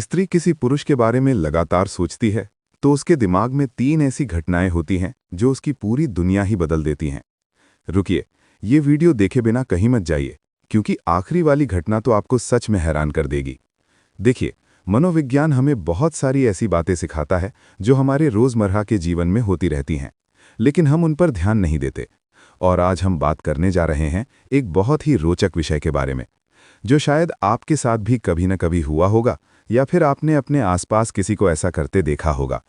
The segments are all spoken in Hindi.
स्त्री किसी पुरुष के बारे में लगातार सोचती है तो उसके दिमाग में 3 ऐसी घटनाएं होती हैं जो उसकी पूरी दुनिया ही बदल देती हैं। रुकिए, ये वीडियो देखे बिना कहीं मत जाइए, क्योंकि आखिरी वाली घटना तो आपको सच में हैरान कर देगी। देखिए, मनोविज्ञान हमें बहुत सारी ऐसी बातें सिखाता है जो हमारे रोजमर्रा के जीवन में होती रहती हैं, लेकिन हम उन पर ध्यान नहीं देते। और आज हम बात करने जा रहे हैं एक बहुत ही रोचक विषय के बारे में, जो शायद आपके साथ भी कभी न कभी हुआ होगा, या फिर आपने अपने आसपास किसी को ऐसा करते देखा होगा।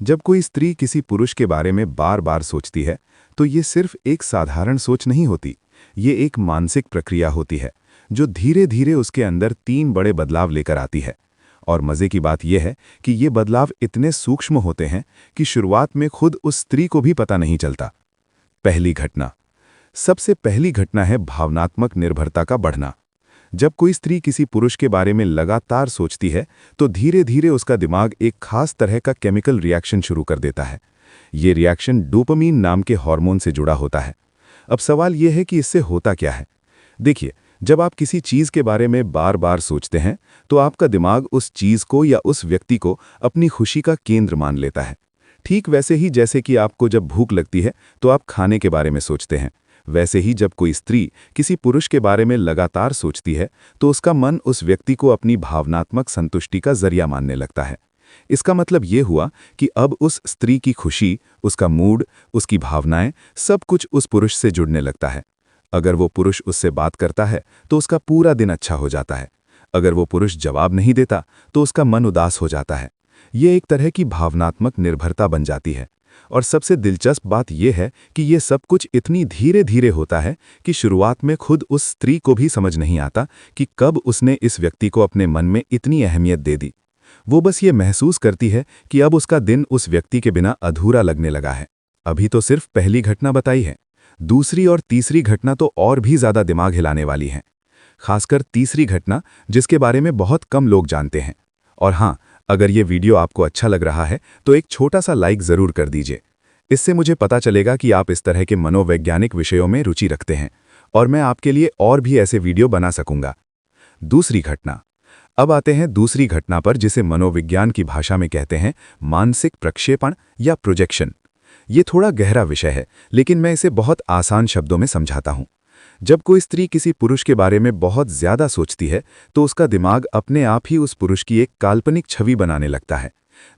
जब कोई स्त्री किसी पुरुष के बारे में बार बार सोचती है, तो ये सिर्फ एक साधारण सोच नहीं होती, ये एक मानसिक प्रक्रिया होती है जो धीरे धीरे उसके अंदर 3 बड़े बदलाव लेकर आती है। और मज़े की बात यह है कि ये बदलाव इतने सूक्ष्म होते हैं कि शुरुआत में खुद उस स्त्री को भी पता नहीं चलता। पहली घटना, सबसे पहली घटना है भावनात्मक निर्भरता का बढ़ना। जब कोई स्त्री किसी पुरुष के बारे में लगातार सोचती है, तो धीरे धीरे उसका दिमाग एक खास तरह का केमिकल रिएक्शन शुरू कर देता है। ये रिएक्शन डोपामीन नाम के हार्मोन से जुड़ा होता है। अब सवाल यह है कि इससे होता क्या है। देखिए, जब आप किसी चीज़ के बारे में बार बार सोचते हैं, तो आपका दिमाग उस चीज़ को या उस व्यक्ति को अपनी खुशी का केंद्र मान लेता है। ठीक वैसे ही जैसे कि आपको जब भूख लगती है तो आप खाने के बारे में सोचते हैं, वैसे ही जब कोई स्त्री किसी पुरुष के बारे में लगातार सोचती है, तो उसका मन उस व्यक्ति को अपनी भावनात्मक संतुष्टि का जरिया मानने लगता है। इसका मतलब ये हुआ कि अब उस स्त्री की खुशी, उसका मूड, उसकी भावनाएं, सब कुछ उस पुरुष से जुड़ने लगता है। अगर वो पुरुष उससे बात करता है तो उसका पूरा दिन अच्छा हो जाता है। अगर वो पुरुष जवाब नहीं देता तो उसका मन उदास हो जाता है। ये एक तरह की भावनात्मक निर्भरता बन जाती है। और सबसे दिलचस्प बात यह है कि ये सब कुछ इतनी धीरे धीरे होता है कि शुरुआत में खुद उस स्त्री को भी समझ नहीं आता कि कब उसने इस व्यक्ति को अपने मन में इतनी अहमियत दे दी। वो बस ये महसूस करती है कि अब उसका दिन उस व्यक्ति के बिना अधूरा लगने लगा है। अभी तो सिर्फ पहली घटना बताई है, दूसरी और तीसरी घटना तो और भी ज्यादा दिमाग हिलाने वाली है। खासकर तीसरी घटना, जिसके बारे में बहुत कम लोग जानते हैं। और हाँ, अगर ये वीडियो आपको अच्छा लग रहा है तो एक छोटा सा लाइक ज़रूर कर दीजिए। इससे मुझे पता चलेगा कि आप इस तरह के मनोवैज्ञानिक विषयों में रुचि रखते हैं, और मैं आपके लिए और भी ऐसे वीडियो बना सकूंगा। दूसरी घटना। अब आते हैं दूसरी घटना पर, जिसे मनोविज्ञान की भाषा में कहते हैं मानसिक प्रक्षेपण या प्रोजेक्शन। ये थोड़ा गहरा विषय है, लेकिन मैं इसे बहुत आसान शब्दों में समझाता हूँ। जब कोई स्त्री किसी पुरुष के बारे में बहुत ज्यादा सोचती है, तो उसका दिमाग अपने आप ही उस पुरुष की एक काल्पनिक छवि बनाने लगता है।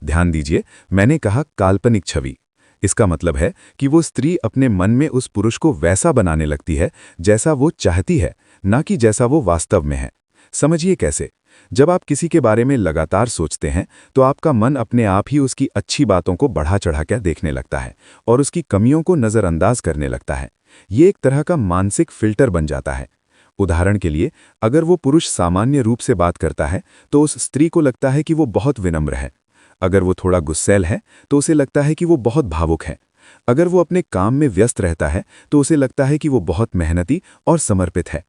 ध्यान दीजिए, मैंने कहा काल्पनिक छवि। इसका मतलब है कि वो स्त्री अपने मन में उस पुरुष को वैसा बनाने लगती है जैसा वो चाहती है, ना कि जैसा वो वास्तव में है। समझिए कैसे। जब आप किसी के बारे में लगातार सोचते हैं, तो आपका मन अपने आप ही उसकी अच्छी बातों को बढ़ा चढ़ाकर देखने लगता है और उसकी कमियों को नज़रअंदाज करने लगता है। ये एक तरह का मानसिक फिल्टर बन जाता है। उदाहरण के लिए, अगर वो पुरुष सामान्य रूप से बात करता है तो उस स्त्री को लगता है कि वो बहुत विनम्र है। अगर वो थोड़ा गुस्सैल है तो उसे लगता है कि वो बहुत भावुक है। अगर वो अपने काम में व्यस्त रहता है तो उसे लगता है कि वो बहुत मेहनती और समर्पित है।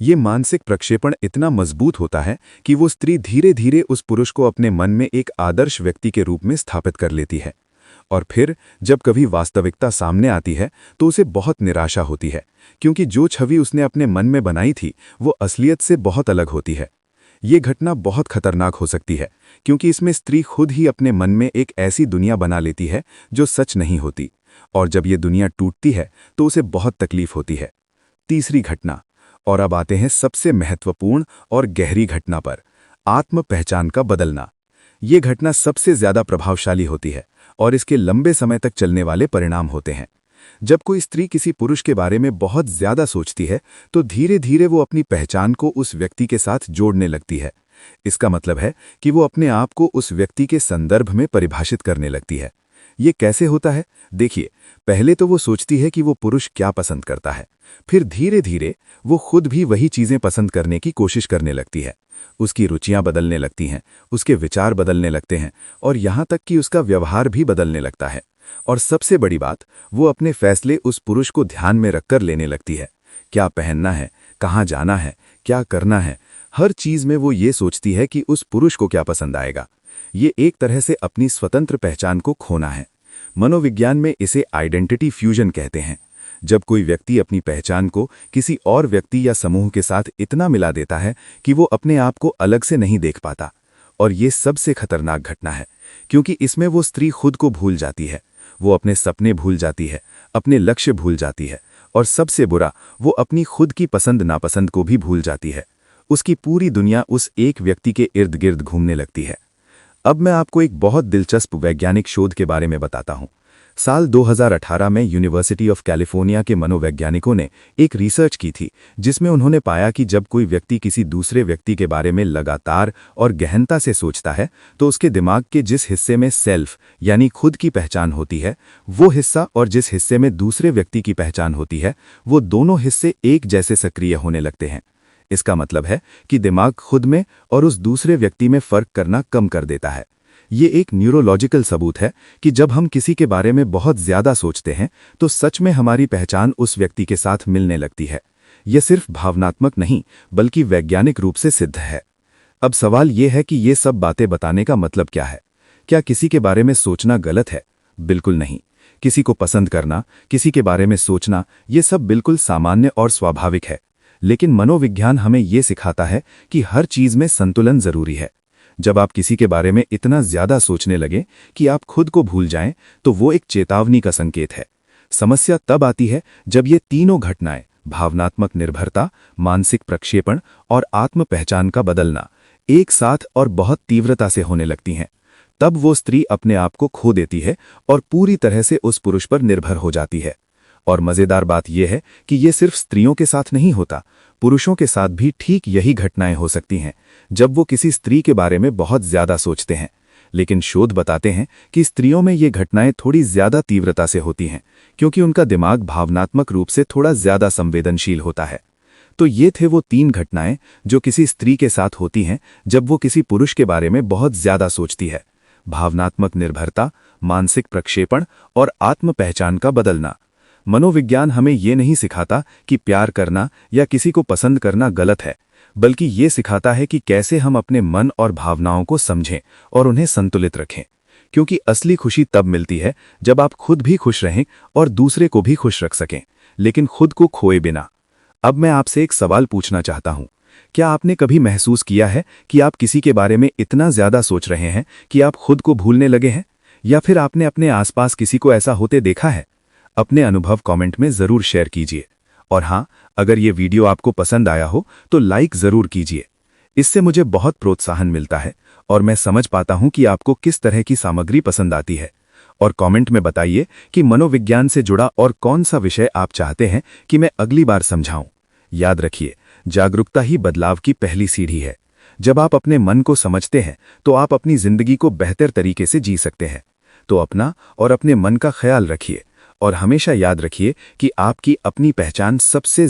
ये मानसिक प्रक्षेपण इतना मजबूत होता है कि वो स्त्री धीरे धीरे उस पुरुष को अपने मन में एक आदर्श व्यक्ति के रूप में स्थापित कर लेती है। और फिर जब कभी वास्तविकता सामने आती है तो उसे बहुत निराशा होती है, क्योंकि जो छवि उसने अपने मन में बनाई थी वो असलियत से बहुत अलग होती है। ये घटना बहुत खतरनाक हो सकती है, क्योंकि इसमें स्त्री खुद ही अपने मन में एक ऐसी दुनिया बना लेती है जो सच नहीं होती, और जब ये दुनिया टूटती है तो उसे बहुत तकलीफ होती है। तीसरी घटना। और अब आते हैं सबसे महत्वपूर्ण और गहरी घटना पर, आत्म पहचान का बदलना। ये घटना सबसे ज्यादा प्रभावशाली होती है और इसके लंबे समय तक चलने वाले परिणाम होते हैं। जब कोई स्त्री किसी पुरुष के बारे में बहुत ज्यादा सोचती है, तो धीरे धीरे वो अपनी पहचान को उस व्यक्ति के साथ जोड़ने लगती है। इसका मतलब है कि वो अपने आप को उस व्यक्ति के संदर्भ में परिभाषित करने लगती है। ये कैसे होता है? देखिए, पहले तो वो सोचती है कि वो पुरुष क्या पसंद करता है, फिर धीरे धीरे वो खुद भी वही चीजें पसंद करने की कोशिश करने लगती है। उसकी रुचियां बदलने लगती हैं, उसके विचार बदलने लगते हैं, और यहाँ तक कि उसका व्यवहार भी बदलने लगता है। और सबसे बड़ी बात, वो अपने फैसले उस पुरुष को ध्यान में रखकर लेने लगती है। क्या पहनना है, कहाँ जाना है, क्या करना है, हर चीज में वो ये सोचती है कि उस पुरुष को क्या पसंद आएगा। ये एक तरह से अपनी स्वतंत्र पहचान को खोना है। मनोविज्ञान में इसे आइडेंटिटी फ्यूजन कहते हैं। जब कोई व्यक्ति अपनी पहचान को किसी और व्यक्ति या समूह के साथ इतना मिला देता है कि वो अपने आप को अलग से नहीं देख पाता, और ये सबसे खतरनाक घटना है, क्योंकि इसमें वो स्त्री खुद को भूल जाती है, वो अपने सपने भूल जाती है, अपने लक्ष्य भूल जाती है, और सबसे बुरा, वो अपनी खुद की पसंद नापसंद को भी भूल जाती है। उसकी पूरी दुनिया उस एक व्यक्ति के इर्द गिर्द घूमने लगती है। अब मैं आपको एक बहुत दिलचस्प वैज्ञानिक शोध के बारे में बताता हूं। साल 2018 में यूनिवर्सिटी ऑफ कैलिफोर्निया के मनोवैज्ञानिकों ने एक रिसर्च की थी, जिसमें उन्होंने पाया कि जब कोई व्यक्ति किसी दूसरे व्यक्ति के बारे में लगातार और गहनता से सोचता है, तो उसके दिमाग के जिस हिस्से में सेल्फ यानी खुद की पहचान होती है, वो हिस्सा और जिस हिस्से में दूसरे व्यक्ति की पहचान होती है, वो दोनों हिस्से एक जैसे सक्रिय होने लगते हैं। इसका मतलब है कि दिमाग खुद में और उस दूसरे व्यक्ति में फर्क करना कम कर देता है। ये एक न्यूरोलॉजिकल सबूत है कि जब हम किसी के बारे में बहुत ज्यादा सोचते हैं, तो सच में हमारी पहचान उस व्यक्ति के साथ मिलने लगती है। यह सिर्फ भावनात्मक नहीं, बल्कि वैज्ञानिक रूप से सिद्ध है। अब सवाल यह है कि ये सब बातें बताने का मतलब क्या है? क्या किसी के बारे में सोचना गलत है? बिल्कुल नहीं। किसी को पसंद करना, किसी के बारे में सोचना, ये सब बिल्कुल सामान्य और स्वाभाविक है। लेकिन मनोविज्ञान हमें ये सिखाता है कि हर चीज में संतुलन जरूरी है। जब आप किसी के बारे में इतना ज्यादा सोचने लगे कि आप खुद को भूल जाएं, तो वो एक चेतावनी का संकेत है। समस्या तब आती है जब ये तीनों घटनाएं, भावनात्मक निर्भरता, मानसिक प्रक्षेपण और आत्म पहचान का बदलना, एक साथ और बहुत तीव्रता से होने लगती हैं। तब वो स्त्री अपने आप को खो देती है और पूरी तरह से उस पुरुष पर निर्भर हो जाती है। और मजेदार बात यह है कि ये सिर्फ स्त्रियों के साथ नहीं होता, पुरुषों के साथ भी ठीक यही घटनाएं हो सकती हैं, जब वो किसी स्त्री के बारे में बहुत ज्यादा सोचते हैं। लेकिन शोध बताते हैं कि स्त्रियों में ये घटनाएं थोड़ी ज्यादा तीव्रता से होती हैं, क्योंकि उनका दिमाग भावनात्मक रूप से थोड़ा ज्यादा संवेदनशील होता है। तो ये थे वो 3 घटनाएं जो किसी स्त्री के साथ होती हैं जब वो किसी पुरुष के बारे में बहुत ज्यादा सोचती है: भावनात्मक निर्भरता, मानसिक प्रक्षेपण और आत्म पहचान का बदलना। मनोविज्ञान हमें ये नहीं सिखाता कि प्यार करना या किसी को पसंद करना गलत है, बल्कि ये सिखाता है कि कैसे हम अपने मन और भावनाओं को समझें और उन्हें संतुलित रखें। क्योंकि असली खुशी तब मिलती है जब आप खुद भी खुश रहें और दूसरे को भी खुश रख सकें, लेकिन खुद को खोए बिना। अब मैं आपसे एक सवाल पूछना चाहता हूं। क्या आपने कभी महसूस किया है कि आप किसी के बारे में इतना ज्यादा सोच रहे हैं कि आप खुद को भूलने लगे हैं? या फिर आपने अपने आसपास किसी को ऐसा होते देखा है? अपने अनुभव कमेंट में जरूर शेयर कीजिए। और हाँ, अगर ये वीडियो आपको पसंद आया हो तो लाइक जरूर कीजिए। इससे मुझे बहुत प्रोत्साहन मिलता है और मैं समझ पाता हूं कि आपको किस तरह की सामग्री पसंद आती है। और कमेंट में बताइए कि मनोविज्ञान से जुड़ा और कौन सा विषय आप चाहते हैं कि मैं अगली बार समझाऊं। याद रखिए, जागरूकता ही बदलाव की पहली सीढ़ी है। जब आप अपने मन को समझते हैं तो आप अपनी जिंदगी को बेहतर तरीके से जी सकते हैं। तो अपना और अपने मन का ख्याल रखिए और हमेशा याद रखिए कि आपकी अपनी पहचान सबसे